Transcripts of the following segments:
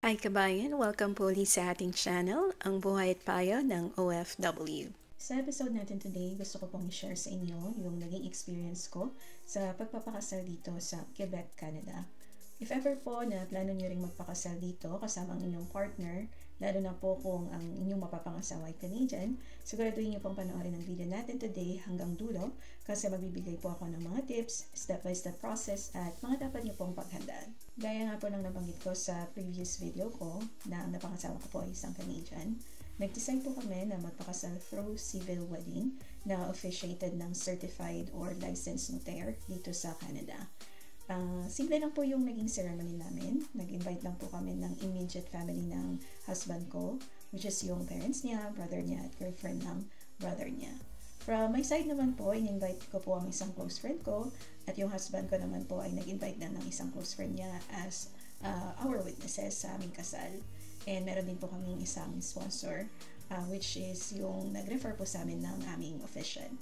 Hi kabayan! Welcome po ulit sa ating channel, ang buhay at payo ng OFW. Sa episode natin today, gusto ko pong i-share sa inyo yung naging experience ko sa pagpapakasal dito sa Quebec, Canada. If ever po na plano nyo ring magpakasal dito kasama ang inyong partner, lalo na po kung ang inyong mapapangasawa ay Canadian, siguraduhin nyo pong panoorin ang video natin today hanggang dulo kasi magbibigay po ako ng mga tips, step-by-step process at mga dapat nyo pong paghandaan. Gaya nga po ng nabanggit ko sa previous video ko na ang napangasawa ko po ay isang Canadian, nag-decide po kami na magpakasal through civil wedding na officiated ng certified or licensed notaire dito sa Canada. Simple lang po yung naging ceremony namin. Nag-invite lang po kami ng immediate family ng husband ko, which is yung parents niya, brother niya, at girlfriend ng brother niya. From my side naman po, in-invite ko po ang isang close friend ko, at yung husband ko naman po ay nag-invite na ng isang close friend niya as our witnesses sa aming kasal. And meron din po kaming isang sponsor, which is yung nag-refer po sa amin ng aming officiant.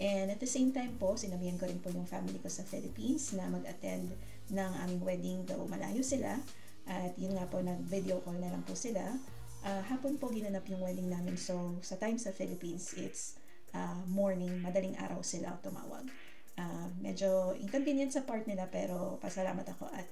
And at the same time po, sinabihan ko rin po yung family ko sa Philippines na mag-attend ng aming wedding, though malayo sila. At yun nga po, nag-video call na lang po sila. Hapon po ginanap yung wedding namin. So, sa time sa Philippines, it's morning, madaling araw sila tumawag. Medyo inconvenient sa part nila pero pasalamat ako at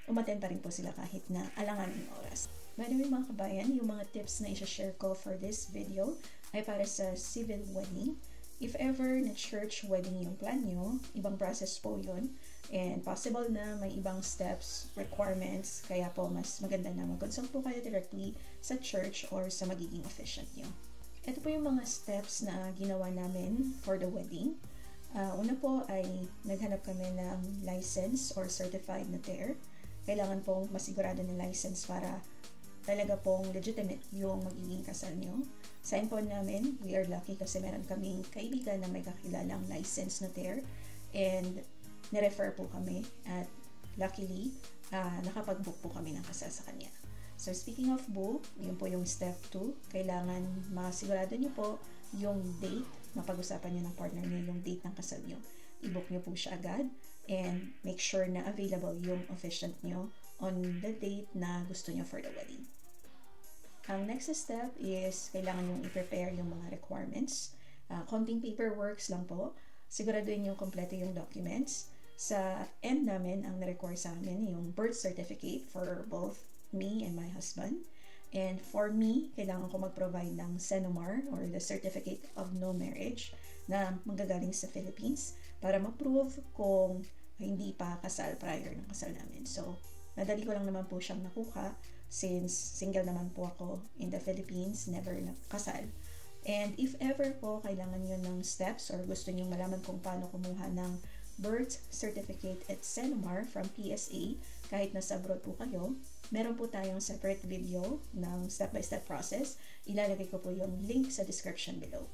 umattend pa rin po sila kahit na alangan ng oras. By the way mga kabayan, yung mga tips na i-share ko for this video ay para sa civil wedding. If ever na church wedding yung plan nyo, ibang process po yun. And possible na may ibang steps, requirements, kaya po mas maganda na mag-consult po kayo directly sa church or sa magiging officiant nyo. Ito po yung mga steps na ginawa namin for the wedding. Una po ay naghanap kami ng license or certified notaire. Kailangan pong masigurado ng license para talaga pong legitimate yung magiging kasal nyo. Sa info namin, we are lucky kasi meron kaming kaibigan na may kakilalang licensed notaire and nirefer po kami at luckily, nakapag-book po kami ng kasal sa kanya. So speaking of book, yun po yung step 2. Kailangan masigurado nyo po yung date, mapag-usapan nyo ng partner nyo yung date ng kasal nyo. I-book nyo po siya agad and make sure na available yung officiant nyo on the date na gusto nyo for the wedding. Ang next step is kailangan yung i-prepare yung mga requirements. Konting paperworks lang po. Siguraduhin yung kompleto yung documents. Sa end namin, ang na-require sa amin yung birth certificate for both me and my husband. And for me, kailangan ko mag-provide ng CENOMAR or the Certificate of No Marriage na manggagaling sa Philippines para ma-prove kung hindi pa kasal prior ng kasal namin. So, madali ko lang naman po siyang nakuha since single naman po ako in the Philippines, never nakasal. And if ever po kailangan nyo ng steps or gusto nyo malaman kung paano kumuha ng birth certificate at CENOMAR from PSA kahit nasa abroad po kayo, meron po tayong separate video ng step-by-step process. Ilalagay ko po yung link sa description below.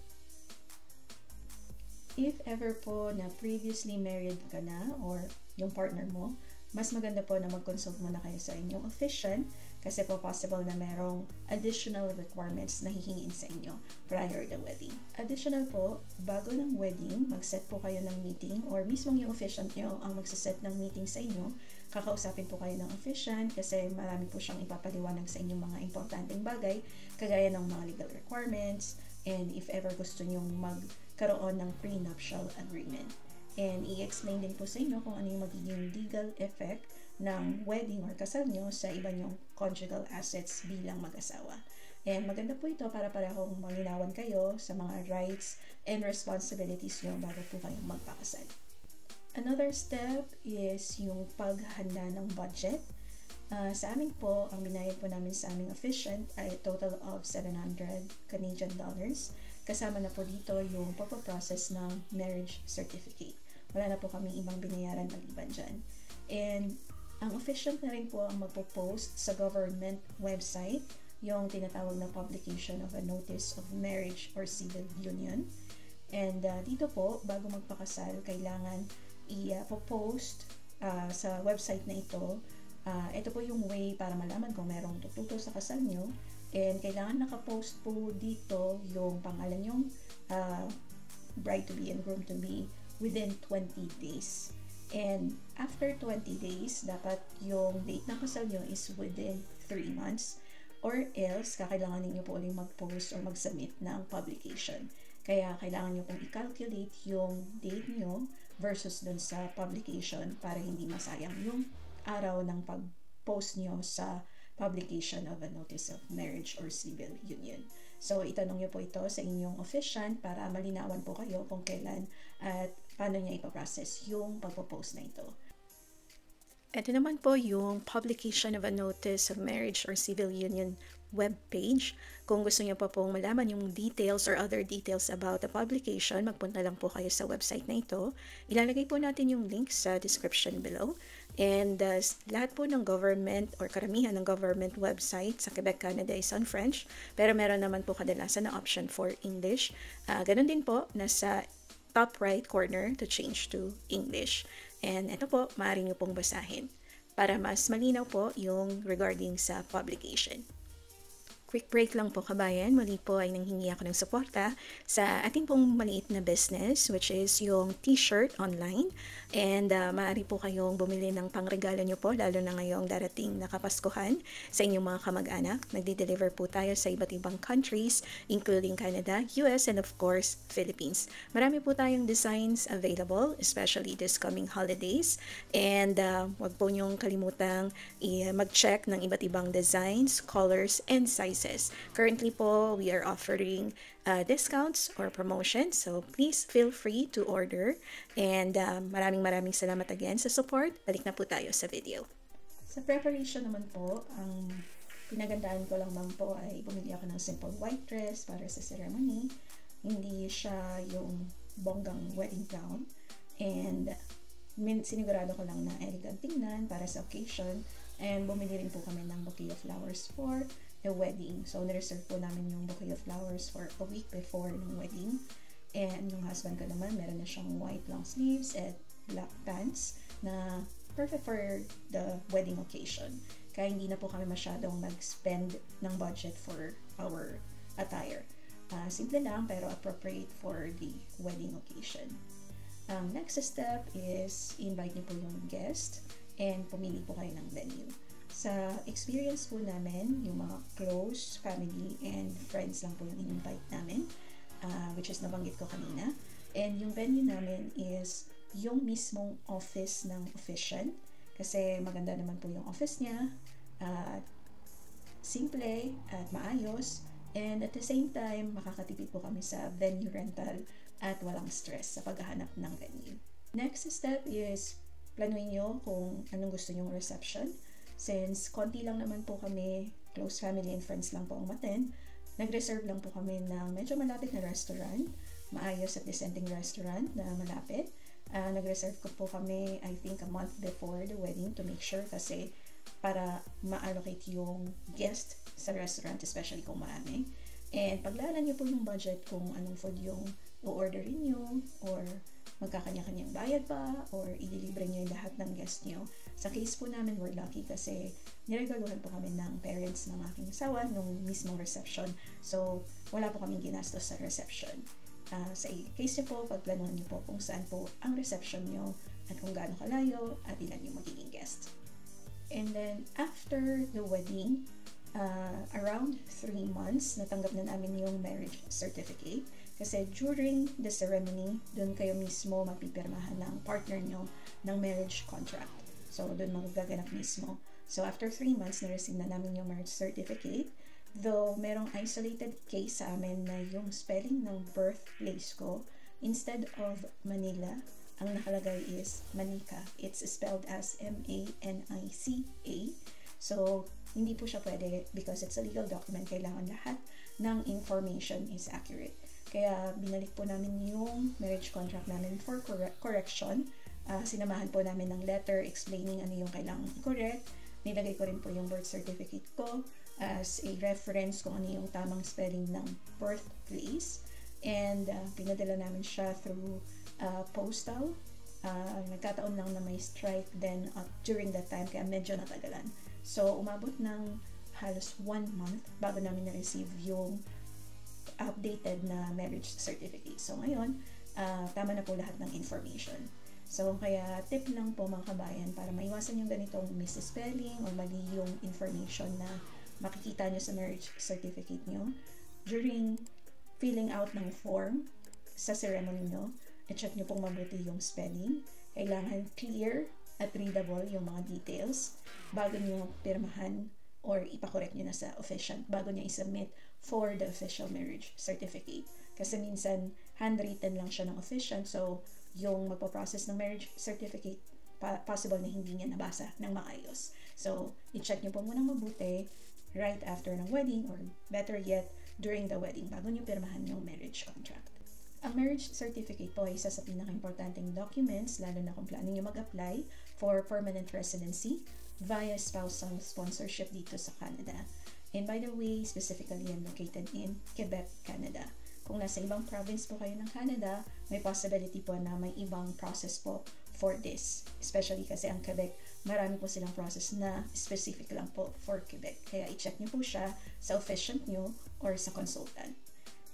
If ever po na previously married ka na or yung partner mo, mas maganda po na mag-consult muna kayo sa inyong officiant kasi po possible na merong additional requirements na hihingin sa inyo prior the wedding. Additional po, bago ng wedding, mag-set po kayo ng meeting or mismo yung officiant nyo ang magsaset ng meeting sa inyo. Kakausapin po kayo ng officiant kasi marami po siyang ipapaliwanag sa inyong mga importanteng bagay kagaya ng mga legal requirements and if ever gusto nyong magkaroon ng prenuptial agreement. And i-explain din po sa inyo kung ano yung magiging legal effect ng wedding or kasal nyo sa iba nyong conjugal assets bilang mag-asawa. And maganda po ito para parehong malinawan kayo sa mga rights and responsibilities nyo bago po kayong magpakasal. Another step is yung paghanda ng budget. Sa amin po, ang binayad po namin sa aming officiant ay a total of 700 Canadian dollars. Kasama na po dito yung pagpaprocess ng marriage certificate. Wala na po kami ibang binayaran maliban dyan. And ang officiant na rin po ang magpo-post sa government website yung tinatawag na publication of a notice of marriage or civil union. And dito po, bago magpakasal, kailangan i-post sa website na ito. Ito po yung way para malaman kung merong tututo sa kasal nyo. And kailangan nakapost po dito yung pangalan yung bride-to-be and groom-to-be within 20 days. And after 20 days, dapat yung date ng kasal nyo is within 3 months. Or else, kakailangan ninyo po ulit mag-post or mag-submit ng publication. Kaya kailangan nyo pong i-calculate yung date nyo versus dun sa publication para hindi masayang yung araw ng pag-post nyo sa publication of a notice of marriage or civil union. So, itanong nyo po ito sa inyong officiant para malinawan po kayo kung kailan at paano niya ipaprocess yung pagpo-post na ito. Ito naman po yung publication of a notice of marriage or civil union webpage. Kung gusto niyo pa pong malaman yung details or other details about the publication, magpunta lang po kayo sa website na ito. Ilalagay po natin yung link sa description below. And lahat po ng government or karamihan ng government website sa Quebec, Canada is on French. Pero meron naman po kadalasan na option for English. Ganun din po, nasa top right corner to change to English. And ito po, maaari nyo pong basahin para mas malinaw po yung regarding sa publication. Quick break lang po kabayan, muli po ay nanghingi ako ng suporta sa ating pong maliit na business which is yung t-shirt online. And maaari po kayong bumili ng pangregalo nyo po lalo na ngayong darating na Kapaskuhan sa inyong mga kamag-anak. Nagde-deliver po tayo sa iba't ibang countries including Canada, US, and of course, Philippines. Marami po tayong designs available especially this coming holidays. And wag po nyong kalimutang mag-check ng iba't ibang designs, colors, and sizes. Currently po, we are offering discounts or promotions. So please feel free to order. And maraming salamat again sa support. Balik na po tayo sa video. Sa preparation naman po, ang pinagandaan ko lang po ay bumili ako ng simple white dress para sa ceremony. Hindi siya yung bonggang wedding gown. And sinigurado ko lang na elegant tingnan para sa occasion. And bumili rin po kami ng bouquet of flowers for the wedding. So, na-reserve po namin yung bouquet of flowers for a week before ng wedding. And yung husband ko naman, meron na siyang white long sleeves and black pants na perfect for the wedding occasion. Kaya hindi na po kami masyadong mag-spend ng budget for our attire. Simple lang pero appropriate for the wedding occasion. Next step is invite niyo po yung guest and pumili po kayo ng venue. Sa experience po namin, yung mga close family and friends lang po yung in-invite namin, which is nabanggit ko kanina. And yung venue namin is yung mismong office ng officiant, kasi maganda naman po yung office niya, simple at maayos, and at the same time, makakatipid po kami sa venue rental at walang stress sa paghahanap ng venue. Next step is planuin nyo kung anong gusto nyong reception. Since konti lang naman po kami, close family and friends lang po ang umattend, nag-reserve lang po kami ng medyo malapit na restaurant, maayos at dissenting restaurant na malapit. Nag-reserve ko po kami, I think, a month before the wedding to make sure kasi para ma-allocate yung guest sa restaurant, especially kung marami. And paglalaan nyo po yung budget kung anong food yung o-orderin nyo or magkakanya-kanyang bayad pa or ililibre nyo yung lahat ng guest nyo. Sa case po namin, we're lucky kasi niregaluhan po kami ng parents ng aking asawa nung mismong reception. So, wala po kaming ginastos sa reception. Sa case nyo po, pagplanuhan nyo po kung saan po ang reception nyo at kung gaano kalayo at ilan yung magiging guest. And then, after the wedding, around 3 months, natanggap na namin yung marriage certificate. Kasi during the ceremony, doon kayo mismo magpipirmahan ng partner nyo ng marriage contract. So, doon magaganap mismo. So, after 3 months, na-receive na namin yung marriage certificate. Though, merong isolated case sa amin na yung spelling ng birthplace ko, instead of Manila, ang nakalagay is Manica. It's spelled as M-A-N-I-C-A. So, hindi po siya pwede because it's a legal document. Kailangan lahat ng information is accurate. Kaya binalik po namin yung marriage contract namin for correction. Sinamahan po namin ng letter explaining ano yung kailangan correct. Nilagay ko rin po yung birth certificate ko as a reference kung ano yung tamang spelling ng birthplace. And pinadala namin siya through postal. Nagkataon lang na may strike then during that time kaya medyo natagalan. So umabot ng halos 1 month bago namin na-receive yung updated na marriage certificate. So ngayon, tama na po lahat ng information. So, kaya tip lang po mga kabayan para maiwasan yung ganitong misspelling o mali yung information na makikita nyo sa marriage certificate nyo. During filling out ng form sa ceremony nyo, i-check nyo pong mabuti yung spelling. Kailangan clear at readable yung mga details bago nyo pirmahan or ipakorek nyo na sa officiant bago nyo i-submit for the official marriage certificate. Kasi minsan, handwritten lang siya ng officiant, so yung magpo-process ng marriage certificate, possible na hindi niya nabasa ng maayos. So, i-check nyo po muna mabuti right after ng wedding or better yet, during the wedding bago nyo pirmahan yung marriage contract. Ang marriage certificate po ay isa sa pinaka-importanting documents lalo na kung plano nyo mag-apply for permanent residency via spousal sponsorship dito sa Canada. And by the way, specifically I'm located in Quebec, Canada. Kung nasa ibang province po kayo ng Canada, may possibility po na may ibang process po for this. Especially kasi ang Quebec, marami po silang process na specific lang po for Quebec. Kaya i-check nyo po siya sa officiant nyo or sa consultant.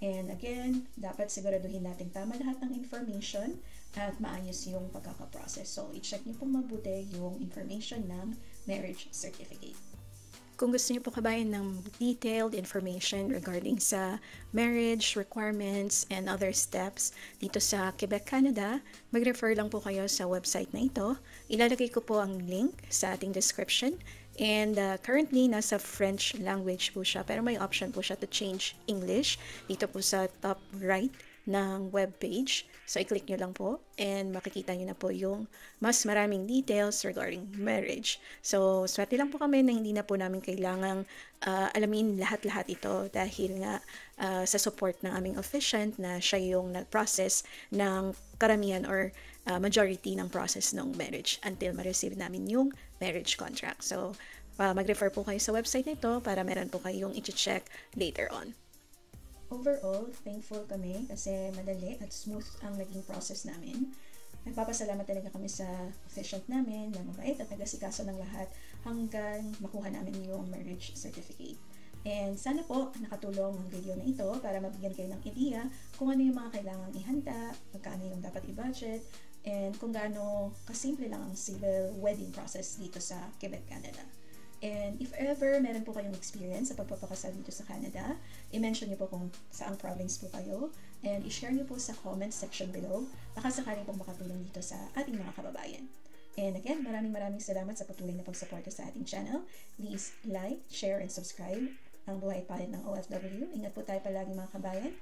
And again, dapat siguraduhin natin tama lahat ng information at maayos yung pagkakaprocess. So, i-check nyo po mabuti yung information ng marriage certificate. Kung gusto niyo po kabayan ng detailed information regarding sa marriage requirements and other steps dito sa Quebec, Canada, mag-refer lang po kayo sa website na ito. Ilalagay ko po ang link sa ating description. And currently, nasa French language po siya, pero may option po siya to change English dito po sa top right ng web page. So, i-click nyo lang po and makikita nyo na po yung mas maraming details regarding marriage. So, swerte lang po kami na hindi na po namin kailangang alamin lahat-lahat ito dahil nga sa support ng aming officiant na siya yung nag-process ng karamihan or majority ng process ng marriage until ma-receive namin yung marriage contract. So, mag-refer po kayo sa website na ito para meron po kayong i-check later on. Overall, thankful kami kasi madali at smooth ang naging process namin. Nagpapasalamat talaga kami sa officiant namin na mabait at nagasikaso ng lahat hanggang makuha namin yung marriage certificate. And sana po nakatulong ang video na ito para mabigyan kayo ng idea kung ano yung mga kailangang ihanda, magkano yung dapat i-budget, and kung gaano kasimple lang ang civil wedding process dito sa Quebec, Canada. And if ever meron po kayong experience sa pagpapakasal dito sa Canada, i-mention niyo po kung saang province po kayo and i-share niyo po sa comment section below. Baka sakaling pong makatulong dito sa ating mga kababayan. And again, maraming salamat sa patuloy na pagsuporta sa ating channel. Please like, share, and subscribe. Ang buhay palit ng OFW. Ingat po tayo palagi mga kabayan.